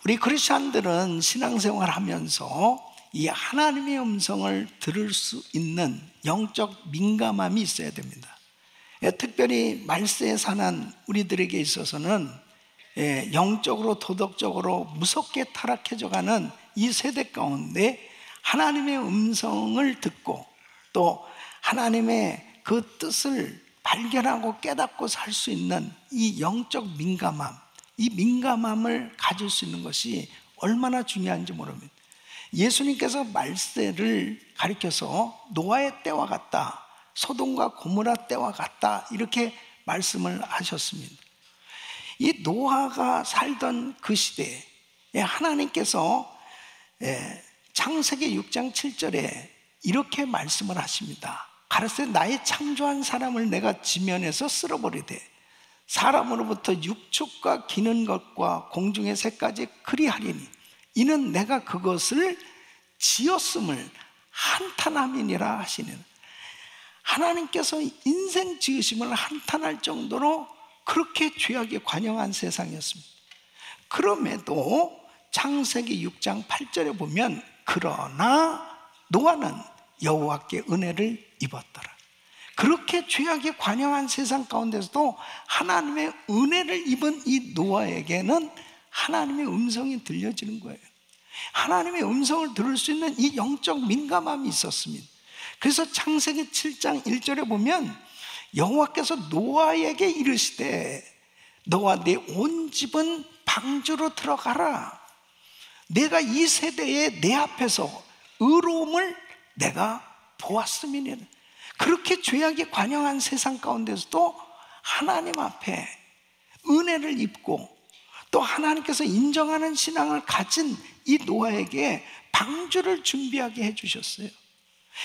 우리 크리스천들은 신앙생활 하면서 이 하나님의 음성을 들을 수 있는 영적 민감함이 있어야 됩니다. 특별히 말세에 사는 우리들에게 있어서는 영적으로 도덕적으로 무섭게 타락해져가는 이 세대 가운데 하나님의 음성을 듣고 또 하나님의 그 뜻을 발견하고 깨닫고 살 수 있는 이 영적 민감함, 이 민감함을 가질 수 있는 것이 얼마나 중요한지 모릅니다. 예수님께서 말세를 가리켜서 노아의 때와 같다, 소돔과 고모라 때와 같다, 이렇게 말씀을 하셨습니다. 이 노아가 살던 그 시대에 하나님께서 창세기 6장 7절에 이렇게 말씀을 하십니다. 가라사대 나의 창조한 사람을 내가 지면에서 쓸어버리되 사람으로부터 육축과 기는 것과 공중의 새까지 그리하리니 이는 내가 그것을 지었음을 한탄함이니라 하시는, 하나님께서 인생 지으심을 한탄할 정도로 그렇게 죄악에 관영한 세상이었습니다. 그럼에도 창세기 6장 8절에 보면 그러나 노아는 여호와께 은혜를 입었더라. 그렇게 죄악에 관영한 세상 가운데서도 하나님의 은혜를 입은 이 노아에게는 하나님의 음성이 들려지는 거예요. 하나님의 음성을 들을 수 있는 이 영적 민감함이 있었습니다. 그래서 창세기 7장 1절에 보면 여호와께서 노아에게 이르시되 너와 네 온 집은 방주로 들어가라. 내가 이 세대에 내 앞에서 의로움을 내가 보았음이니. 그렇게 죄악에 관영한 세상 가운데서도 하나님 앞에 은혜를 입고 또 하나님께서 인정하는 신앙을 가진 이 노아에게 방주를 준비하게 해주셨어요.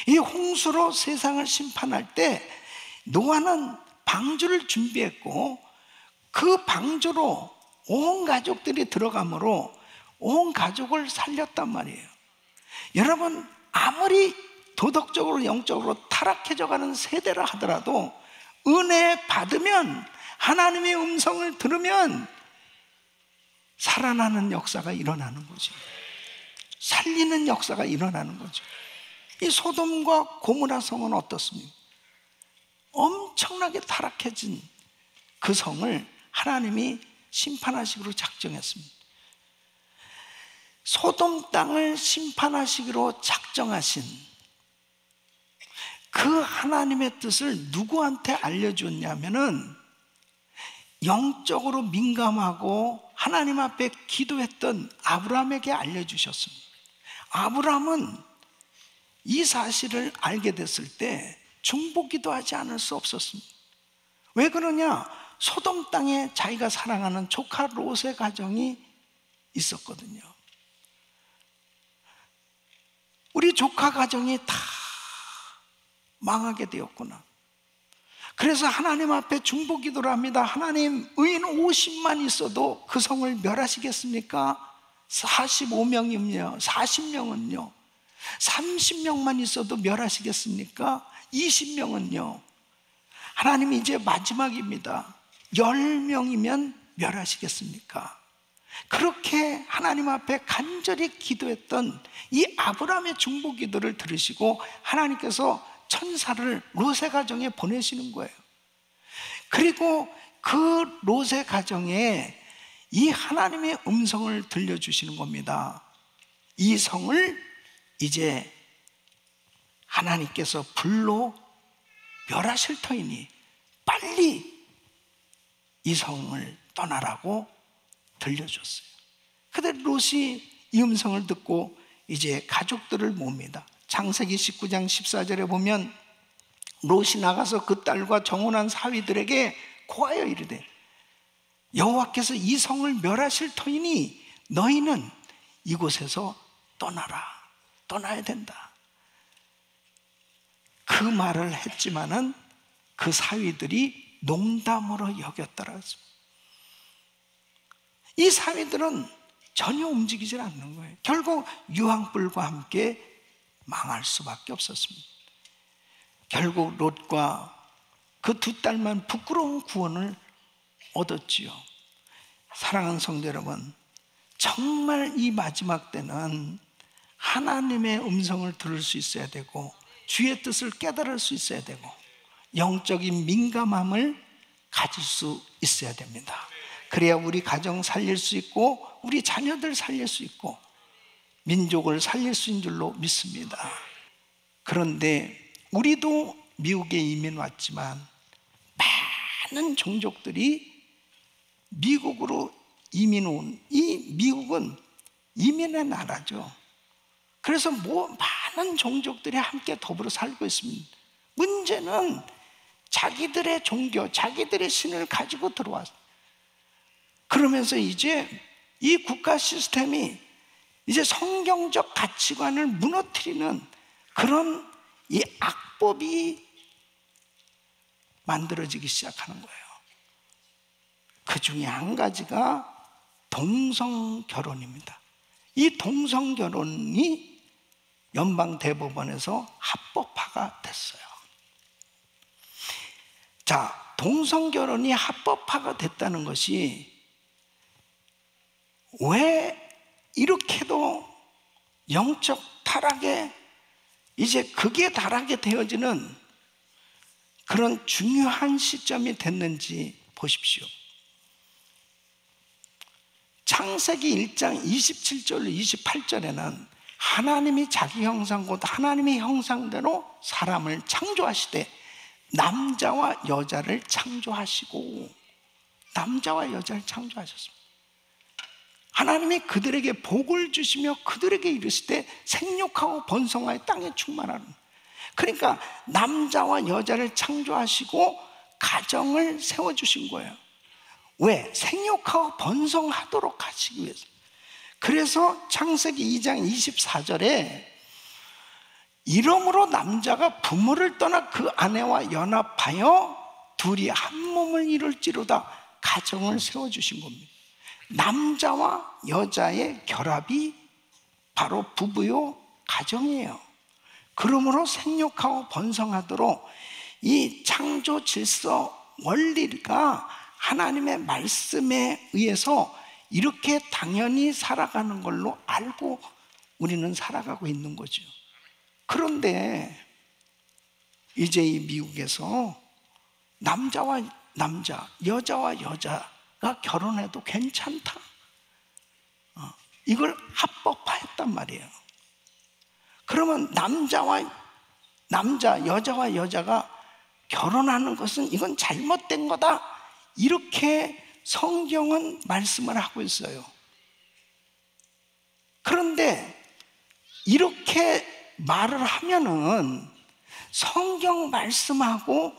이 홍수로 세상을 심판할 때 노아는 방주를 준비했고 그 방주로 온 가족들이 들어가므로 온 가족을 살렸단 말이에요. 여러분, 아무리 도덕적으로 영적으로 타락해져 가는 세대라 하더라도 은혜 받으면, 하나님의 음성을 들으면 살아나는 역사가 일어나는 거죠. 살리는 역사가 일어나는 거죠. 이 소돔과 고모라 성은 어떻습니까? 엄청나게 타락해진 그 성을 하나님이 심판하시기로 작정했습니다. 소돔 땅을 심판하시기로 작정하신 그 하나님의 뜻을 누구한테 알려주었냐면은 영적으로 민감하고 하나님 앞에 기도했던 아브라함에게 알려주셨습니다. 아브라함은 이 사실을 알게 됐을 때 중보기도 하지 않을 수 없었습니다. 왜 그러냐? 소돔 땅에 자기가 사랑하는 조카 롯의 가정이 있었거든요. 우리 조카 가정이 다 망하게 되었구나. 그래서 하나님 앞에 중보기도를 합니다. 하나님, 의인 50만 있어도 그 성을 멸하시겠습니까? 45명이면요 40명은요 30명만 있어도 멸하시겠습니까? 20명은요 하나님 이제 마지막입니다. 10명이면 멸하시겠습니까? 그렇게 하나님 앞에 간절히 기도했던 이 아브라함의 중보기도를 들으시고 하나님께서 천사를 롯의 가정에 보내시는 거예요. 그리고 그 롯의 가정에 이 하나님의 음성을 들려주시는 겁니다. 이 성을 이제 하나님께서 불로 멸하실 터이니 빨리 이 성을 떠나라고 들려줬어요. 그런데 롯이 이 음성을 듣고 이제 가족들을 모읍니다. 창세기 19장 14절에 보면 롯이 나가서 그 딸과 정혼한 사위들에게 고하여 이르되 여호와께서 이 성을 멸하실 터이니 너희는 이곳에서 떠나라. 떠나야 된다. 그 말을 했지만은 그 사위들이 농담으로 여겼더라. 이 사위들은 전혀 움직이질 않는 거예요. 결국 유황불과 함께 망할 수밖에 없었습니다. 결국 롯과 그 두 딸만 부끄러운 구원을 얻었지요. 사랑하는 성도 여러분, 정말 이 마지막 때는 하나님의 음성을 들을 수 있어야 되고 주의 뜻을 깨달을 수 있어야 되고 영적인 민감함을 가질 수 있어야 됩니다. 그래야 우리 가정 살릴 수 있고 우리 자녀들 살릴 수 있고 민족을 살릴 수 있는 줄로 믿습니다. 그런데 우리도 미국에 이민 왔지만 많은 종족들이 미국으로 이민 온, 이 미국은 이민의 나라죠. 그래서 많은 종족들이 함께 더불어 살고 있습니다. 문제는 자기들의 종교, 자기들의 신을 가지고 들어왔어요. 그러면서 이제 이 국가 시스템이 이제 성경적 가치관을 무너뜨리는 그런 이 악법이 만들어지기 시작하는 거예요. 그 중에 한 가지가 동성결혼입니다. 이 동성결혼이 연방대법원에서 합법화가 됐어요. 자, 동성결혼이 합법화가 됐다는 것이 왜 이렇게도 영적 타락에 이제 극에 달하게 되어지는 그런 중요한 시점이 됐는지 보십시오. 창세기 1장 27절 28절에는 하나님이 자기 형상 곧 하나님의 형상대로 사람을 창조하시되 남자와 여자를 창조하시고 남자와 여자를 창조하셨습니다. 하나님이 그들에게 복을 주시며 그들에게 이르시되 생육하고 번성하여 땅에 충만하는, 그러니까 남자와 여자를 창조하시고 가정을 세워주신 거예요. 왜? 생육하고 번성하도록 하시기 위해서. 그래서 창세기 2장 24절에 이러므로 남자가 부모를 떠나 그 아내와 연합하여 둘이 한 몸을 이룰지로다 가정을 세워주신 겁니다. 남자와 여자의 결합이 바로 부부요 가정이에요. 그러므로 생육하고 번성하도록 이 창조 질서 원리가 하나님의 말씀에 의해서 이렇게 당연히 살아가는 걸로 알고 우리는 살아가고 있는 거죠. 그런데 이제 이 미국에서 남자와 남자, 여자와 여자가 결혼해도 괜찮다, 이걸 합법화했단 말이에요. 그러면 남자, 여자와 여자가 결혼하는 것은 이건 잘못된 거다, 이렇게 성경은 말씀을 하고 있어요. 그런데 이렇게 말을 하면은 성경 말씀하고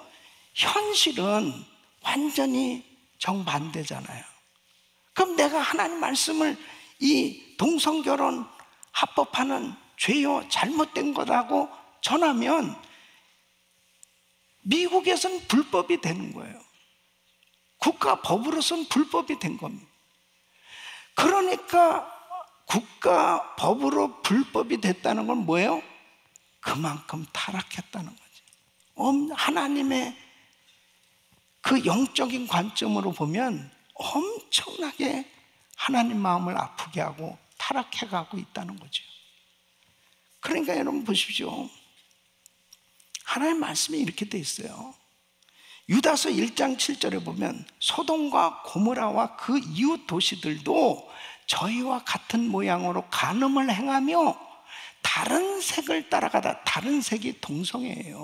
현실은 완전히 정반대잖아요. 그럼 내가 하나님 말씀을 이 동성결혼 합법화는 죄요 잘못된 거라고 전하면 미국에서는 불법이 되는 거예요. 국가 법으로서는 불법이 된 겁니다. 그러니까 국가 법으로 불법이 됐다는 건 뭐예요? 그만큼 타락했다는 거죠. 하나님의 그 영적인 관점으로 보면 엄청나게 하나님 마음을 아프게 하고 타락해가고 있다는 거죠. 그러니까 여러분 보십시오. 하나님 말씀이 이렇게 돼 있어요. 유다서 1장 7절에 보면 소돔과 고모라와 그 이웃 도시들도 저희와 같은 모양으로 간음을 행하며 다른 색을 따라가다, 다른 색이 동성애예요.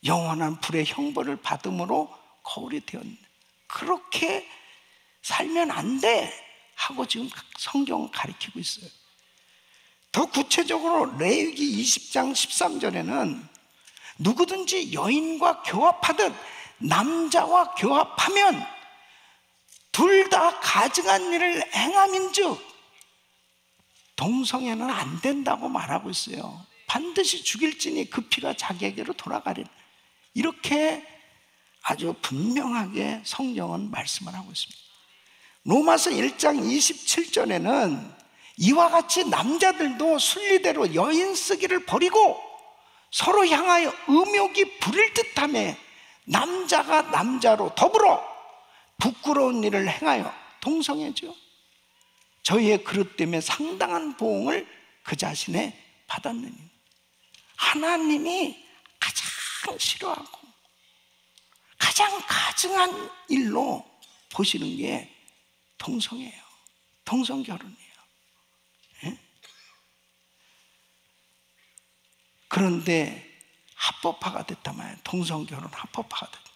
영원한 불의 형벌을 받음으로 거울이 되었는데 그렇게 살면 안 돼 하고 지금 성경은 가르치고 있어요. 더 구체적으로 레위기 20장 13절에는 누구든지 여인과 교합하듯 남자와 교합하면 둘 다 가증한 일을 행함인즉 동성애는 안 된다고 말하고 있어요. 반드시 죽일지니 그 피가 자기에게로 돌아가리라, 이렇게 아주 분명하게 성경은 말씀을 하고 있습니다. 로마서 1장 27절에는 이와 같이 남자들도 순리대로 여인 쓰기를 버리고 서로 향하여 음욕이 부릴 듯하며 남자가 남자로 더불어 부끄러운 일을 행하여 동성애죠. 저희의 그릇 때문에 상당한 보응을 그 자신에 받았느니. 하나님이 가장 싫어하고 가장 가증한 일로 보시는 게 동성애예요. 동성결혼이에요. 예? 그런데 합법화가 됐단 말이에요. 동성결혼 합법화가 됐다.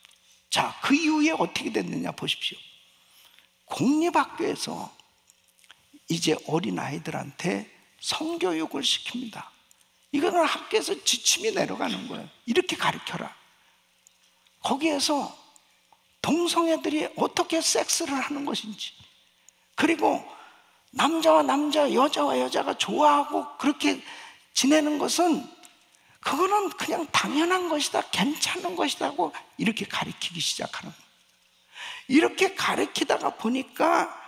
자, 그 이후에 어떻게 됐느냐 보십시오. 공립학교에서 이제 어린아이들한테 성교육을 시킵니다. 이거는 학교에서 지침이 내려가는 거예요. 이렇게 가르쳐라. 거기에서 동성애들이 어떻게 섹스를 하는 것인지, 그리고 남자와 남자, 여자와 여자가 좋아하고 그렇게 지내는 것은 그거는 그냥 당연한 것이다, 괜찮은 것이다고 이렇게 가르치기 시작하는 거예요. 이렇게 가르치다가 보니까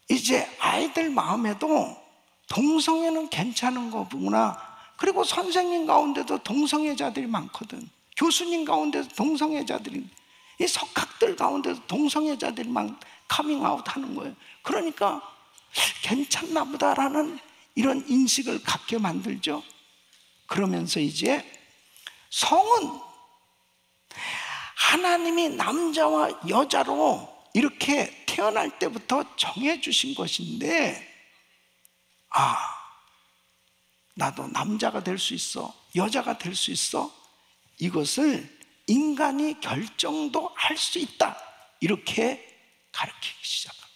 이제 아이들 마음에도 동성애는 괜찮은 거구나. 그리고 선생님 가운데도 동성애자들이 많거든. 교수님 가운데도 동성애자들이, 이 석학들 가운데도 동성애자들이 막 커밍아웃 하는 거예요. 그러니까 괜찮나 보다라는 이런 인식을 갖게 만들죠. 그러면서 이제 성은 하나님이 남자와 여자로 이렇게 태어날 때부터 정해주신 것인데, 나도 남자가 될 수 있어, 여자가 될 수 있어, 이것을 인간이 결정도 할 수 있다, 이렇게 가르치기 시작합니다.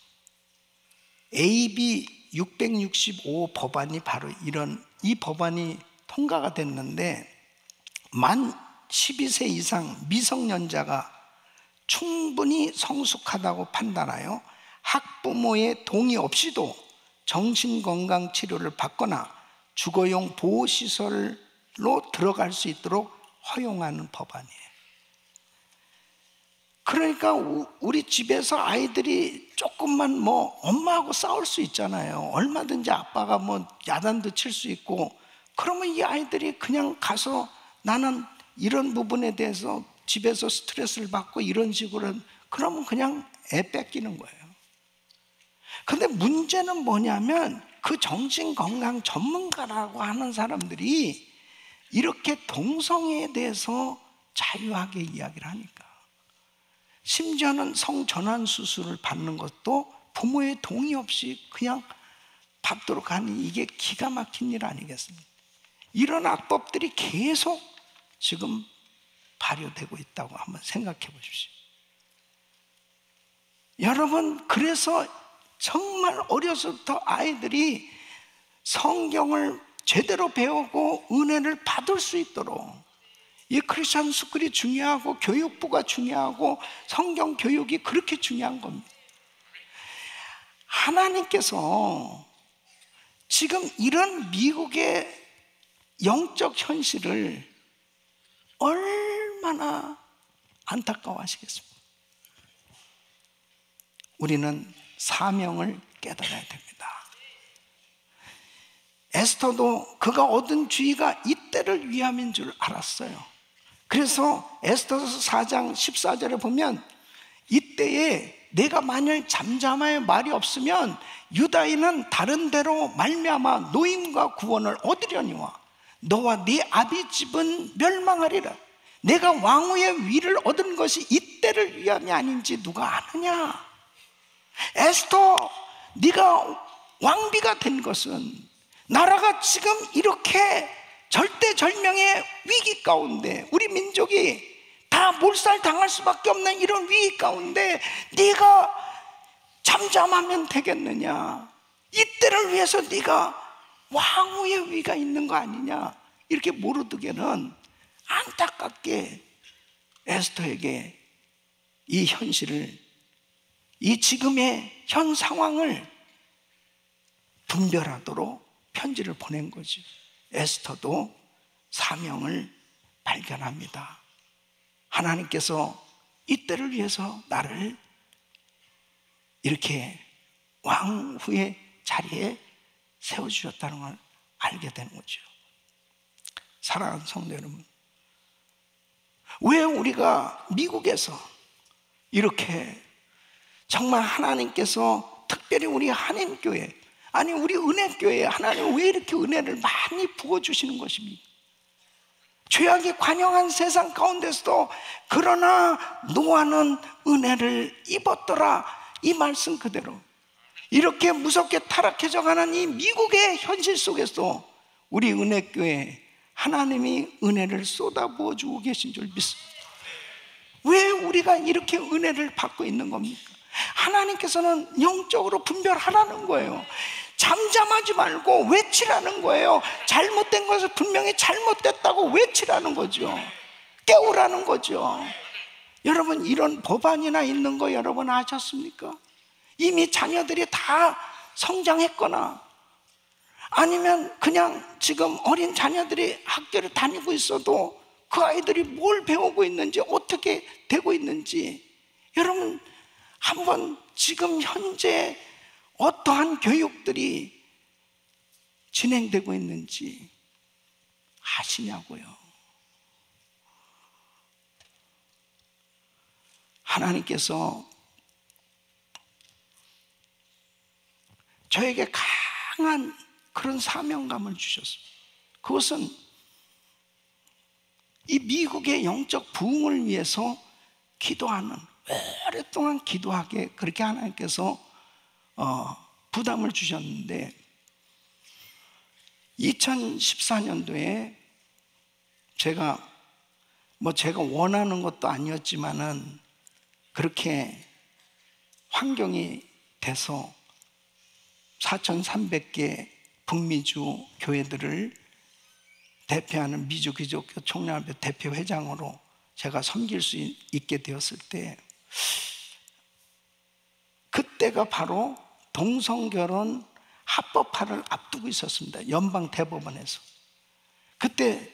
AB 665 법안이 바로 이 법안이 통과가 됐는데, 만 12세 이상 미성년자가 충분히 성숙하다고 판단하여 학부모의 동의 없이도 정신건강치료를 받거나 주거용 보호시설로 들어갈 수 있도록 허용하는 법안이에요. 그러니까 우리 집에서 아이들이 조금만 엄마하고 싸울 수 있잖아요. 얼마든지 아빠가 야단도 칠 수 있고, 그러면 이 아이들이 그냥 가서 나는 이런 부분에 대해서 집에서 스트레스를 받고 이런 식으로, 그러면 그냥 애 뺏기는 거예요. 근데 문제는 뭐냐면 그 정신건강 전문가라고 하는 사람들이 이렇게 동성애에 대해서 자유하게 이야기를 하니까, 심지어는 성전환 수술을 받는 것도 부모의 동의 없이 그냥 받도록 하니, 이게 기가 막힌 일 아니겠습니까? 이런 악법들이 계속 지금 발효되고 있다고 한번 생각해 보십시오. 여러분, 그래서 정말 어려서부터 아이들이 성경을 제대로 배우고 은혜를 받을 수 있도록 이 크리스천 스쿨이 중요하고 교육부가 중요하고 성경 교육이 그렇게 중요한 겁니다. 하나님께서 지금 이런 미국의 영적 현실을 얼마나 안타까워하시겠습니까? 우리는 사명을 깨달아야 됩니다. 에스더도 그가 얻은 주의가 이때를 위함인 줄 알았어요. 그래서 에스더서 4장 14절에 보면, 이때에 내가 만일 잠잠하여 말이 없으면 유다인은 다른 데로 말미암아 노임과 구원을 얻으려니와 너와 네 아비 집은 멸망하리라. 내가 왕후의 위를 얻은 것이 이때를 위함이 아닌지 누가 아느냐? 에스더, 네가 왕비가 된 것은 나라가 지금 이렇게 절대절명의 위기 가운데, 우리 민족이 다 몰살당할 수밖에 없는 이런 위기 가운데 네가 잠잠하면 되겠느냐? 이때를 위해서 네가 왕후의 위가 있는 거 아니냐? 이렇게 모르드게는 안타깝게 에스더에게 이 현실을, 이 지금의 현 상황을 분별하도록 편지를 보낸 거죠. 에스더도 사명을 발견합니다. 하나님께서 이때를 위해서 나를 이렇게 왕후의 자리에 세워주셨다는 걸 알게 되는 거죠. 사랑하는 성도 여러분, 왜 우리가 미국에서 이렇게 정말 하나님께서 특별히 우리 한인교회, 아니 우리 은혜교회에 하나님 왜 이렇게 은혜를 많이 부어주시는 것입니까? 죄악이 관영한 세상 가운데서도 그러나 노아는 은혜를 입었더라, 이 말씀 그대로 이렇게 무섭게 타락해져 가는 이 미국의 현실 속에서 우리 은혜교회에 하나님이 은혜를 쏟아부어 주고 계신 줄 믿습니다. 왜 우리가 이렇게 은혜를 받고 있는 겁니까? 하나님께서는 영적으로 분별하라는 거예요. 잠잠하지 말고 외치라는 거예요. 잘못된 것을 분명히 잘못됐다고 외치라는 거죠. 깨우라는 거죠. 여러분, 이런 법안이나 있는 거 여러분 아셨습니까? 이미 자녀들이 다 성장했거나 아니면 그냥 지금 어린 자녀들이 학교를 다니고 있어도 그 아이들이 뭘 배우고 있는지, 어떻게 되고 있는지 여러분 한번 지금 현재 어떠한 교육들이 진행되고 있는지 아시냐고요. 하나님께서 저에게 강한 그런 사명감을 주셨습니다. 그것은 이 미국의 영적 부흥을 위해서 기도하는, 오랫동안 기도하게 그렇게 하나님께서 부담을 주셨는데 2014년도에 제가 원하는 것도 아니었지만은 그렇게 환경이 돼서 4,300개 북미주 교회들을 대표하는 미주 기독교 총연합회 대표회장으로 제가 섬길 수 있게 되었을 때, 그때가 바로 동성결혼 합법화를 앞두고 있었습니다. 연방 대법원에서. 그때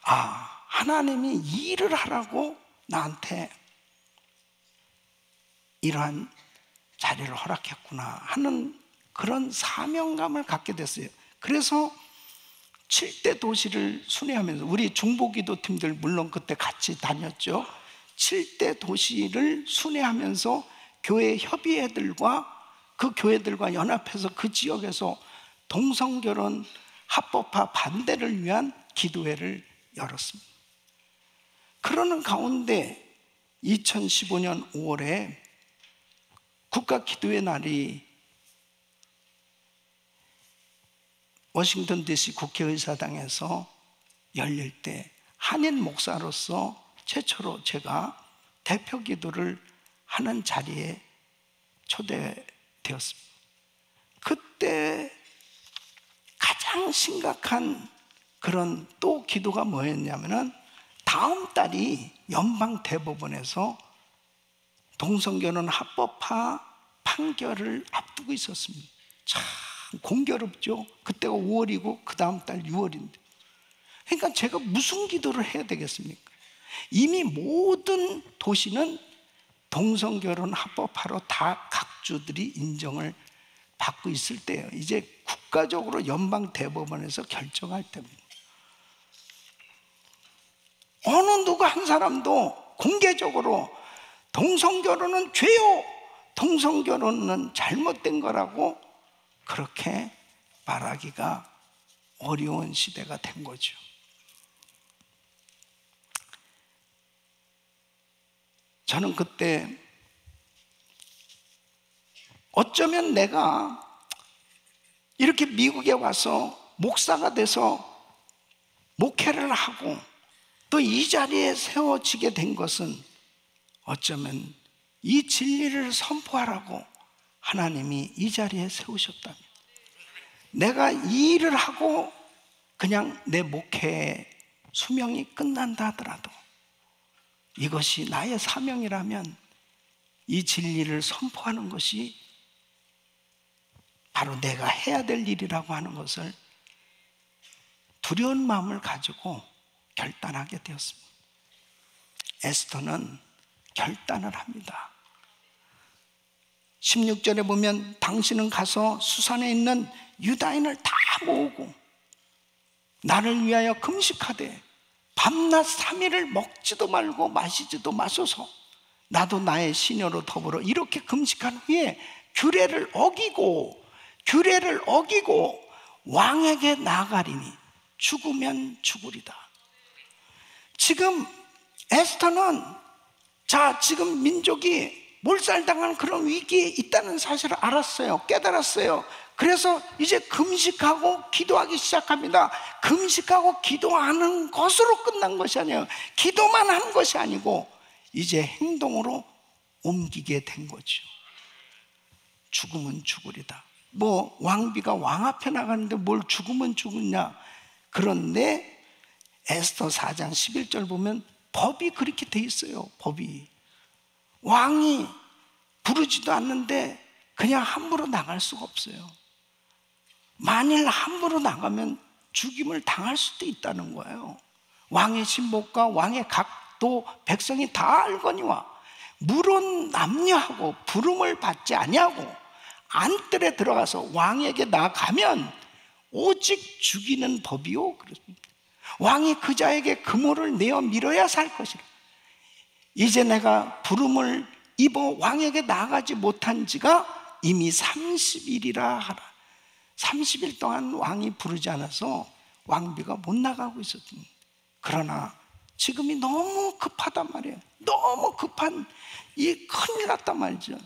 하나님이 일을 하라고 나한테 이러한 자리를 허락했구나 하는 그런 사명감을 갖게 됐어요. 그래서 7대 도시를 순회하면서, 우리 중보기도 팀들 물론 그때 같이 다녔죠. 7대 도시를 순회하면서 교회 협의회들과 그 교회들과 연합해서 그 지역에서 동성결혼 합법화 반대를 위한 기도회를 열었습니다. 그러는 가운데 2015년 5월에 국가기도회 날이 워싱턴 DC 국회의사당에서 열릴 때 한인 목사로서 최초로 제가 대표 기도를 하는 자리에 초대되었습니다. 그때 가장 심각한 그런 또 기도가 뭐였냐면은 다음 달이 연방 대법원에서 동성결혼 합법화 판결을 앞두고 있었습니다. 참 공교롭죠. 그때가 5월이고 그 다음 달 6월인데, 그러니까 제가 무슨 기도를 해야 되겠습니까? 이미 모든 도시는 동성결혼 합법화로 다 각 주들이 인정을 받고 있을 때예요. 이제 국가적으로 연방 대법원에서 결정할 때입니다. 어느 누구 한 사람도 공개적으로 동성결혼은 죄요, 동성결혼은 잘못된 거라고 그렇게 말하기가 어려운 시대가 된 거죠. 저는 그때 어쩌면 내가 이렇게 미국에 와서 목사가 돼서 목회를 하고 또 이 자리에 세워지게 된 것은 어쩌면 이 진리를 선포하라고 하나님이 이 자리에 세우셨다면, 내가 이 일을 하고 그냥 내 목회 수명이 끝난다 하더라도 이것이 나의 사명이라면 이 진리를 선포하는 것이 바로 내가 해야 될 일이라고 하는 것을 두려운 마음을 가지고 결단하게 되었습니다. 에스더는 결단을 합니다. 16절에 보면 당신은 가서 수산에 있는 유다인을 다 모으고 나를 위하여 금식하되 밤낮 3일을 먹지도 말고 마시지도 마소서. 나도 나의 시녀로 더불어 이렇게 금식한 후에 규례를 어기고 규례를 어기고 왕에게 나아가리니 죽으면 죽으리다. 지금 에스더는 지금 민족이 몰살당하는 그런 위기에 있다는 사실을 알았어요. 깨달았어요. 그래서 이제 금식하고 기도하기 시작합니다. 금식하고 기도하는 것으로 끝난 것이 아니에요. 기도만 한 것이 아니고 이제 행동으로 옮기게 된 거죠. 죽으면 죽으리다. 왕비가 왕 앞에 나가는데 뭘 죽으면 죽으냐. 그런데 에스더 4장 11절 보면 법이 그렇게 돼 있어요. 법이 왕이 부르지도 않는데 그냥 함부로 나갈 수가 없어요. 만일 함부로 나가면 죽임을 당할 수도 있다는 거예요. 왕의 신복과 왕의 각도 백성이 다 알거니와 물은 남녀하고 부름을 받지 아니하고 안뜰에 들어가서 왕에게 나가면 오직 죽이는 법이요. 그렇습니다. 왕이 그 자에게 금오를 내어 밀어야 살 것이라. 이제 내가 부름을 입어 왕에게 나가지 못한 지가 이미 30일이라 하라. 30일 동안 왕이 부르지 않아서 왕비가 못 나가고 있었습니다. 그러나 지금이 너무 급하단 말이에요. 너무 급한, 이 큰일 났단 말이죠.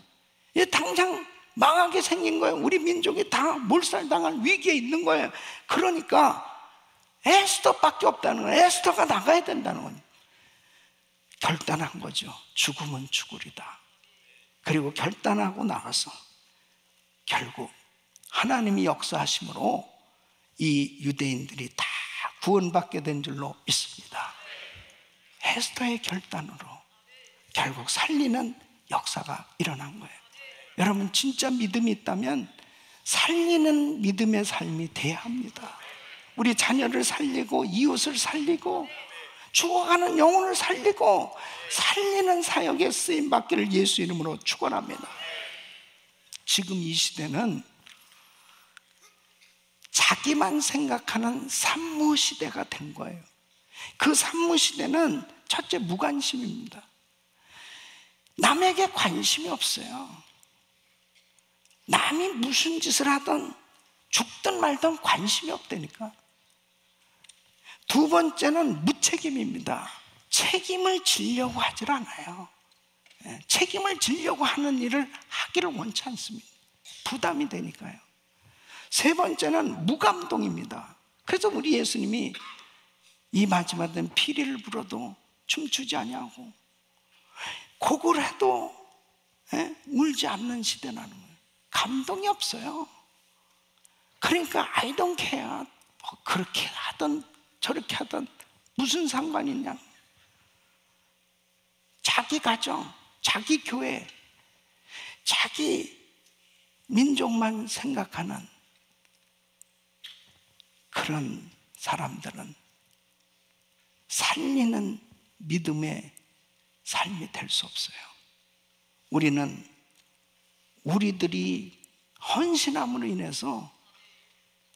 이 당장 망하게 생긴 거예요. 우리 민족이 다 몰살당할 위기에 있는 거예요. 그러니까 에스더밖에 없다는 거예요. 에스더가 나가야 된다는 거예요. 결단한 거죠. 죽으면 죽으리다. 그리고 결단하고 나가서 결국 하나님이 역사하심으로 이 유대인들이 다 구원받게 된 줄로 믿습니다. 에스더의 결단으로 결국 살리는 역사가 일어난 거예요. 여러분, 진짜 믿음이 있다면 살리는 믿음의 삶이 돼야 합니다. 우리 자녀를 살리고 이웃을 살리고 죽어가는 영혼을 살리고 살리는 사역에 쓰임받기를 예수 이름으로 축원합니다. 지금 이 시대는 자기만 생각하는 산모시대가 된 거예요. 그 산모시대는 첫째 무관심입니다. 남에게 관심이 없어요. 남이 무슨 짓을 하든 죽든 말든 관심이 없다니까. 두 번째는 무책임입니다. 책임을 지려고 하질 않아요. 책임을 지려고 하는 일을 하기를 원치 않습니다. 부담이 되니까요. 세 번째는 무감동입니다. 그래서 우리 예수님이 이 마지막 때는 피리를 불어도 춤추지 아니하고 곡을 해도 울지 않는 시대라는 거예요. 감동이 없어요. 그러니까 I don't care. 그렇게 하든 저렇게 하든 무슨 상관이 있냐. 자기 가정, 자기 교회, 자기 민족만 생각하는 그런 사람들은 살리는 믿음의 삶이 될 수 없어요. 우리는 우리들이 헌신함으로 인해서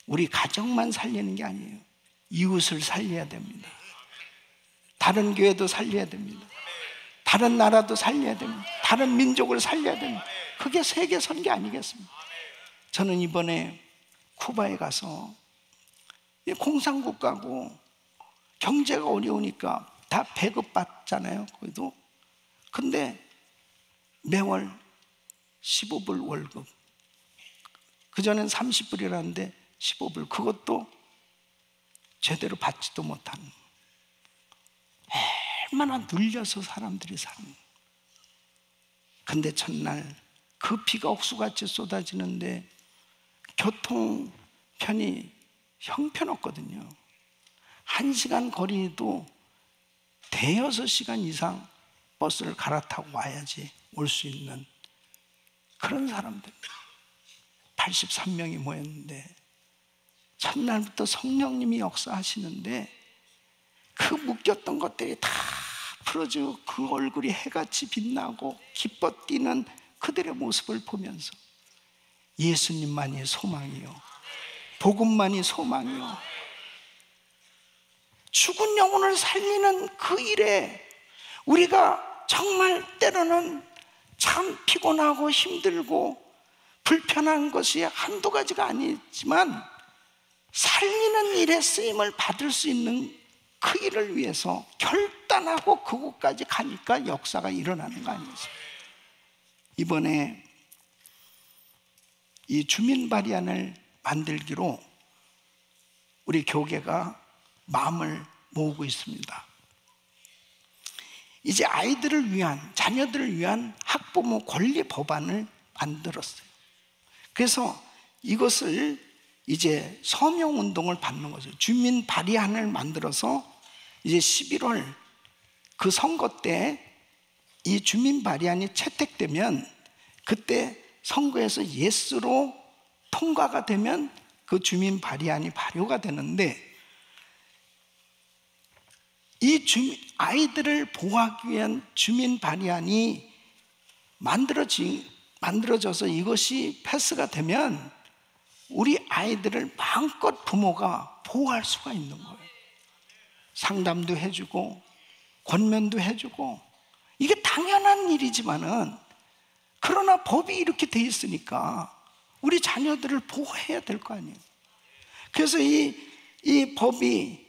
우리 가정만 살리는 게 아니에요. 이웃을 살려야 됩니다. 다른 교회도 살려야 됩니다. 다른 나라도 살려야 됩니다. 다른 민족을 살려야 됩니다. 그게 세계 선교 아니겠습니까? 저는 이번에 쿠바에 가서 공산국가고 경제가 어려우니까 다 배급받잖아요. 거기도. 근데 매월 15불 월급. 그전엔 30불이라는데 15불. 그것도 제대로 받지도 못한. 얼마나 눌려서 사람들이 사는. 근데 첫날 그 비가 억수같이 쏟아지는데 교통편이 형편없거든요. 1시간 거리도 대여섯 시간 이상 버스를 갈아타고 와야지 올 수 있는 그런 사람들 83명이 모였는데 첫날부터 성령님이 역사하시는데 그 묶였던 것들이 다 풀어지고 그 얼굴이 해같이 빛나고 기뻐 뛰는 그들의 모습을 보면서 예수님만이 소망이요, 복음만이 소망이요, 죽은 영혼을 살리는 그 일에 우리가 정말 때로는 참 피곤하고 힘들고 불편한 것이 한두 가지가 아니지만 살리는 일에 쓰임을 받을 수 있는 그 일을 위해서 결단하고 그곳까지 가니까 역사가 일어나는 거 아니겠어요? 이번에 이 주민 발의안을 만들기로 우리 교계가 마음을 모으고 있습니다. 이제 아이들을 위한, 자녀들을 위한 학부모 권리 법안을 만들었어요. 그래서 이것을 이제 서명운동을 받는 거죠. 주민 발의안을 만들어서 이제 11월 그 선거 때 이 주민 발의안이 채택되면 그때 선거에서 예스로 통과가 되면 그 주민 발의안이 발효가 되는데, 이 아이들을 보호하기 위한 주민 발의안이 만들어져서 이것이 패스가 되면 우리 아이들을 마음껏 부모가 보호할 수가 있는 거예요. 상담도 해주고 권면도 해주고, 이게 당연한 일이지만은, 그러나 법이 이렇게 돼 있으니까 우리 자녀들을 보호해야 될 거 아니에요. 그래서 이 법이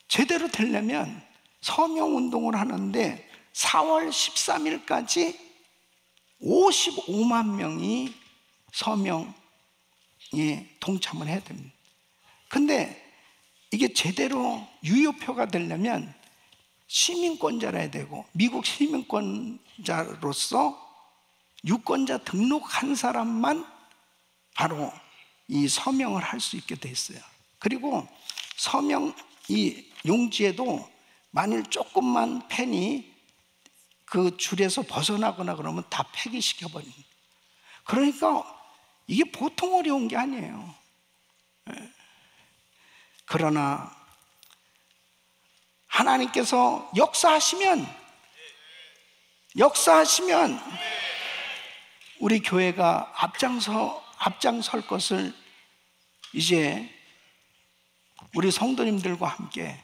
제대로 되려면 서명운동을 하는데 4월 13일까지 55만 명이 서명에 동참을 해야 됩니다. 근데 이게 제대로 유효표가 되려면 시민권자라야 되고, 미국 시민권자로서 유권자 등록한 사람만 바로 이 서명을 할 수 있게 돼 있어요. 그리고 서명 이 용지에도 만일 조금만 펜이 그 줄에서 벗어나거나 그러면 다 폐기시켜버린. 그러니까 이게 보통 어려운 게 아니에요. 그러나 하나님께서 역사하시면 우리 교회가 앞장설 것을 이제 우리 성도님들과 함께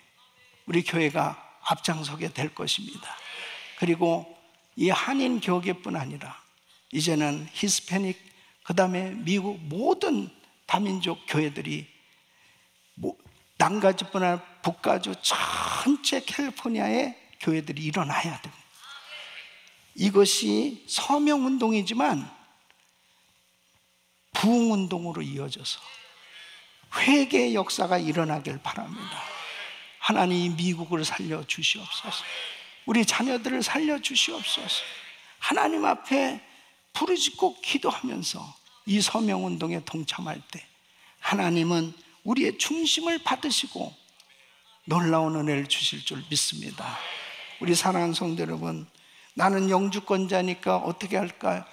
우리 교회가 앞장서게 될 것입니다. 그리고 이 한인 교계뿐 아니라 이제는 히스패닉, 그 다음에 미국 모든 다민족 교회들이 남가주뿐 아니라 북가주 전체 캘리포니아의 교회들이 일어나야 됩니다. 이것이 서명운동이지만 부흥운동으로 이어져서 회개의 역사가 일어나길 바랍니다. 하나님 미국을 살려주시옵소서. 우리 자녀들을 살려주시옵소서. 하나님 앞에 부르짖고 기도하면서 이 서명운동에 동참할 때 하나님은 우리의 중심을 받으시고 놀라운 은혜를 주실 줄 믿습니다. 우리 사랑하는 성도 여러분, 나는 영주권자니까 어떻게 할까?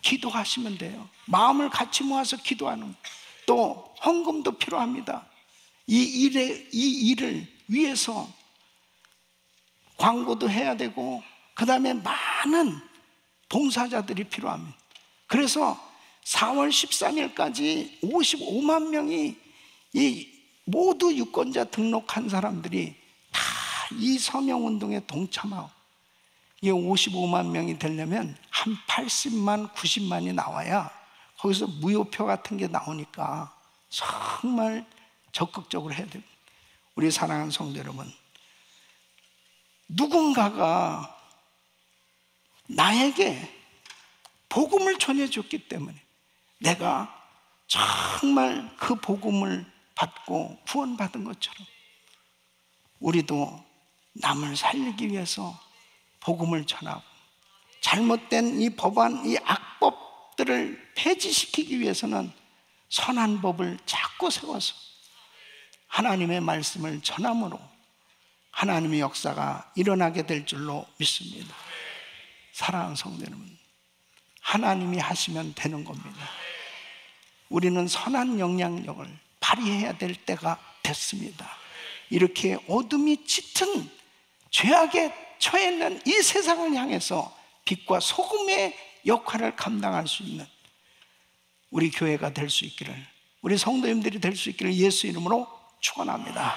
기도하시면 돼요. 마음을 같이 모아서 기도하는 거예요. 또 헌금도 필요합니다. 이 일을 위해서 광고도 해야 되고, 그 다음에 많은 봉사자들이 필요합니다. 그래서 4월 13일까지 55만 명이 이 모두 유권자 등록한 사람들이 다 이 서명운동에 동참하고, 이 55만 명이 되려면 한 80만, 90만이 나와야 거기서 무효표 같은 게 나오니까 정말 적극적으로 해야 됩니다. 우리 사랑하는 성도 여러분, 누군가가 나에게 복음을 전해줬기 때문에 내가 정말 그 복음을 받고 구원받은 것처럼 우리도 남을 살리기 위해서 복음을 전하고, 잘못된 이 법안, 이 악법들을 폐지시키기 위해서는 선한 법을 자꾸 세워서 하나님의 말씀을 전함으로 하나님의 역사가 일어나게 될 줄로 믿습니다. 사랑하는 성도 여러분, 하나님이 하시면 되는 겁니다. 우리는 선한 영향력을 발휘해야 될 때가 됐습니다. 이렇게 어둠이 짙은 죄악에 처해 있는 이 세상을 향해서 빛과 소금의 역할을 감당할 수 있는 우리 교회가 될 수 있기를, 우리 성도님들이 될 수 있기를 예수 이름으로 축원합니다.